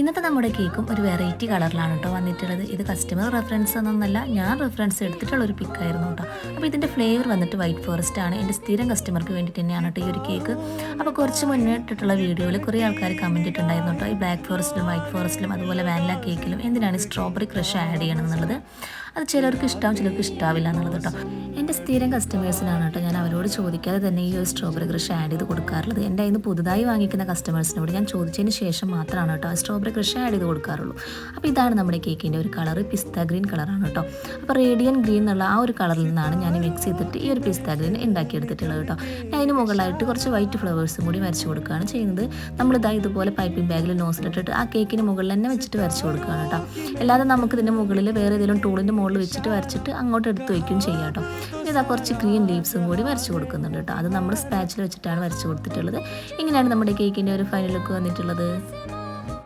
ഇന്നത്തെ നമ്മുടെ കേക്കും ഒരു വെറൈറ്റി കളറിലാണ് കേട്ടോ വന്നിട്ടുള്ളത്. ഇത് കസ്റ്റമർ റെഫറൻസ് ഒന്നൊന്നല്ല, ഞാൻ റെഫറൻസ് എടുത്തിട്ടുള്ള ഒരു പിക്കായിരുന്നു കേട്ടോ. അപ്പോൾ ഇതിൻ്റെ ഫ്ലേവർ വന്നിട്ട് വൈറ്റ് ഫോറസ്റ്റ് ആണ്. എൻ്റെ സ്ഥിരം കസ്റ്റമർക്ക് വേണ്ടിയിട്ട് തന്നെയാണ് കേട്ടോ ഈ ഒരു കേക്ക്. അപ്പോൾ കുറച്ച് മുന്നേ ഇട്ടിട്ടുള്ള വീഡിയോയിൽ കുറേ ആൾക്കാർ കമൻറ്റ് ഇട്ടുണ്ടായിരുന്നു കേട്ടോ, ഈ ബ്ലാക്ക് ഫോറസ്റ്റിലും വൈറ്റ് ഫോറസ്റ്റിലും അതുപോലെ വാനില കേക്കിലും എന്തിനാണ് സ്ട്രോബെറി ക്രഷ് ആഡ് ചെയ്യണം എന്നുള്ളത്. അത് ചിലർക്ക് ഇഷ്ടമാവും, ചിലർക്ക് ഇഷ്ടാവില്ല എന്നുള്ളത് കേട്ടോ. എൻ്റെ സ്ഥിരം കസ്റ്റമേഴ്സിനാണ് കേട്ടോ ഞാൻ അവരോട് ചോദിക്കാതെ തന്നെ ഈ ഒരു സ്ട്രോബെറി ക്രഷ് ആഡ് ചെയ്ത് കൊടുക്കാറുള്ളത്. എൻ്റെ അതിന് പുതുതായി വാങ്ങിക്കുന്ന കസ്റ്റമേഴ്സിനോട് ഞാൻ ചോദിച്ചതിന് ശേഷം മാത്രമാണ് കേട്ടോ ആ സ്ട്രോബെറി ക്രഷ് ആഡ് ചെയ്ത് കൊടുക്കാറുള്ളൂ. അപ്പോൾ ഇതാണ് നമ്മുടെ കേക്കിൻ്റെ ഒരു കളർ, പിസ്ത ഗ്രീൻ കളറാണ് കേട്ടോ. അപ്പോൾ റേഡിയൻ ഗ്രീൻ എന്നുള്ള ആ ഒരു കളറിൽ നിന്നാണ് ഞാൻ മിക്സ് ചെയ്തിട്ട് ഈ ഒരു പിസ്ത ഗ്രീൻ ഉണ്ടാക്കിയെടുത്തിട്ടുള്ളത് കേട്ടോ. ഞാൻ അതിന് മുകളിലായിട്ട് കുറച്ച് വൈറ്റ് ഫ്ലവേഴ്സും കൂടി വരച്ച് കൊടുക്കുകയാണ് ചെയ്യുന്നത്. നമ്മളിതാ ഇതുപോലെ പൈപ്പിംഗ് ബാഗിൽ നോസിലിട്ടിട്ട് ആ കേക്കിന് മുകളിൽ തന്നെ വെച്ചിട്ട് വരച്ച് കൊടുക്കുകയാണ് കേട്ടോ. അല്ലാതെ നമുക്ക് ഇതിൻ്റെ മുകളിൽ വേറെ ഏതെങ്കിലും ടൂളിൻ്റെ മുകളിൽ വെച്ചിട്ട് വരച്ചിട്ട് അങ്ങോട്ട് എടുത്ത് വയ്ക്കും ചെയ്യാം കേട്ടോ. ഇതാ കുറച്ച് ഗ്രീൻ ലീവ്സും കൂടി വരച്ച് കൊടുക്കുന്നുണ്ട് കേട്ടോ. അത് നമ്മൾ സ്പാച്ചിൽ വെച്ചിട്ടാണ് വരച്ച് കൊടുത്തിട്ടുള്ളത്. ഇങ്ങനെയാണ് നമ്മുടെ കേക്കിൻ്റെ ഒരു ഫൈനൽ ലുക്ക് വന്നിട്ടുള്ളത്.